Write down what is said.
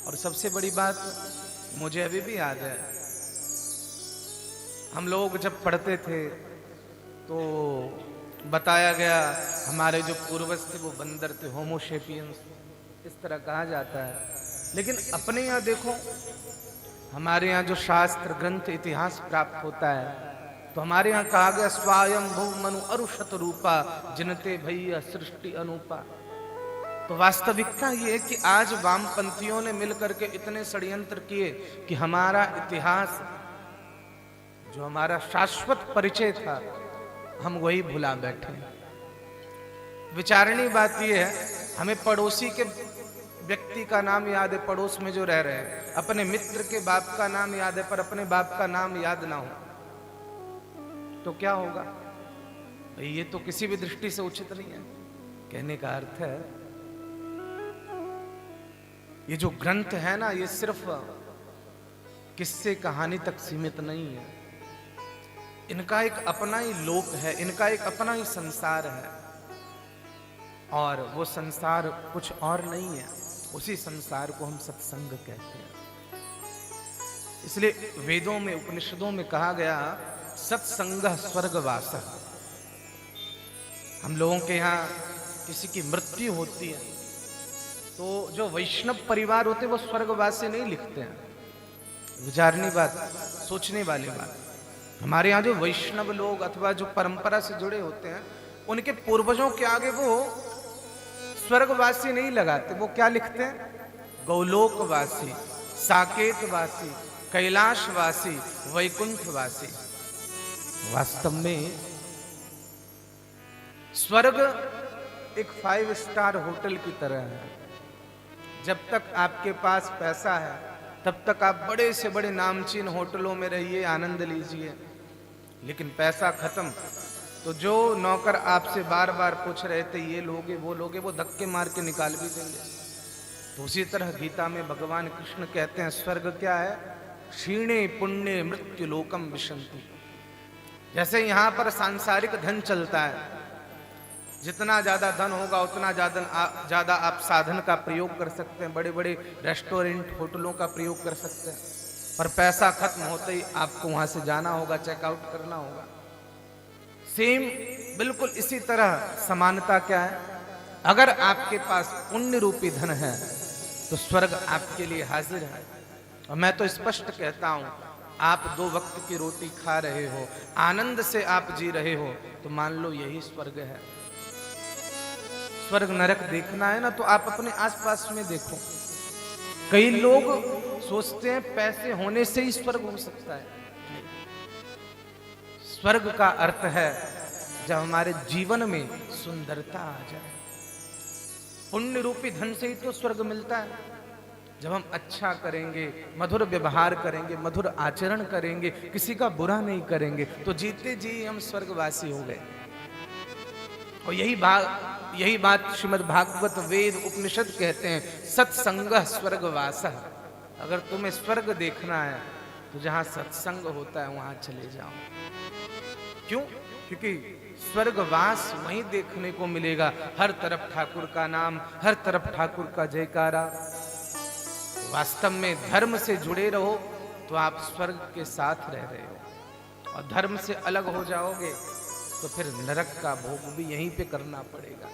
और सबसे बड़ी बात मुझे अभी भी याद है, हम लोग जब पढ़ते थे तो बताया गया हमारे जो पूर्वज थे वो बंदर थे, होमोशेपियंस इस तरह कहा जाता है। लेकिन अपने यहाँ देखो, हमारे यहाँ जो शास्त्र ग्रंथ इतिहास प्राप्त होता है तो हमारे यहाँ कहा गया स्वायं भू मनु अरुषत रूपा जिनते भैया सृष्टि अनूपा। तो वास्तविकता ये है कि आज वामपंथियों ने मिलकर के इतने षड्यंत्र किए कि हमारा इतिहास, जो हमारा शाश्वत परिचय था, हम वही भुला बैठे। विचारणी बात यह है, हमें पड़ोसी के व्यक्ति का नाम याद है, पड़ोस में जो रह रहे हैं, अपने मित्र के बाप का नाम याद है पर अपने बाप का नाम याद ना हो तो क्या होगा? ये तो किसी भी दृष्टि से उचित नहीं है। कहने का अर्थ है, ये जो ग्रंथ है ना, ये सिर्फ किस्से कहानी तक सीमित नहीं है। इनका एक अपना ही लोक है, इनका एक अपना ही संसार है, और वो संसार कुछ और नहीं है। उसी संसार को हम सत्संग कहते हैं। इसलिए वेदों में, उपनिषदों में कहा गया सत्संगः स्वर्गवासः। हम लोगों के यहाँ किसी की मृत्यु होती है तो जो वैष्णव परिवार होते हैं वो स्वर्गवासी नहीं लिखते हैं। विचारनी बात, सोचने वाली बात। हमारे यहाँ जो वैष्णव लोग अथवा जो परंपरा से जुड़े होते हैं, उनके पूर्वजों के आगे वो स्वर्गवासी नहीं लगाते, वो क्या लिखते हैं? गौलोकवासी, साकेतवासी, कैलाशवासी, वैकुंठवासी। वास्तव में स्वर्ग एक 5 स्टार होटल की तरह है। जब तक आपके पास पैसा है तब तक आप बड़े से बड़े नामचीन होटलों में रहिए, आनंद लीजिए। लेकिन पैसा खत्म तो जो नौकर आपसे बार बार पूछ रहे थे ये लोगे वो लोगे, वो धक्के मार के निकाल भी देंगे। तो उसी तरह गीता में भगवान कृष्ण कहते हैं स्वर्ग क्या है? क्षीणे पुण्य मृत्यु लोकम विशंति। जैसे यहां पर सांसारिक धन चलता है, जितना ज्यादा धन होगा उतना ज्यादा आप साधन का प्रयोग कर सकते हैं, बड़े बड़े रेस्टोरेंट होटलों का प्रयोग कर सकते हैं, पर पैसा खत्म होते ही आपको वहां से जाना होगा, चेकआउट करना होगा। सेम बिल्कुल इसी तरह समानता क्या है? अगर आपके पास पुण्य रूपी धन है तो स्वर्ग आपके लिए हाजिर है। और मैं तो स्पष्ट कहता हूं, आप 2 वक्त की रोटी खा रहे हो, आनंद से आप जी रहे हो, तो मान लो यही स्वर्ग है। स्वर्ग नरक देखना है ना तो आप अपने आसपास में देखो। कई लोग सोचते हैं पैसे होने से ही स्वर्ग हो सकता है। स्वर्ग का अर्थ है जब हमारे जीवन में सुंदरता आ जाए। पुण्य रूपी धन से ही तो स्वर्ग मिलता है। जब हम अच्छा करेंगे, मधुर व्यवहार करेंगे, मधुर आचरण करेंगे, किसी का बुरा नहीं करेंगे, तो जीते जी हम स्वर्गवासी हो गए। और यही बात श्रीमद् भागवत वेद उपनिषद कहते हैं, सत्संगः स्वर्गवासः। अगर तुम्हें स्वर्ग देखना है तो जहां सत्संग होता है वहां चले जाओ। क्यों? क्योंकि स्वर्गवास वहीं देखने को मिलेगा। हर तरफ ठाकुर का नाम, हर तरफ ठाकुर का जयकारा। वास्तव में धर्म से जुड़े रहो तो आप स्वर्ग के साथ रह रहे हो, और धर्म से अलग हो जाओगे तो फिर नरक का भोग भी यहीं पे करना पड़ेगा।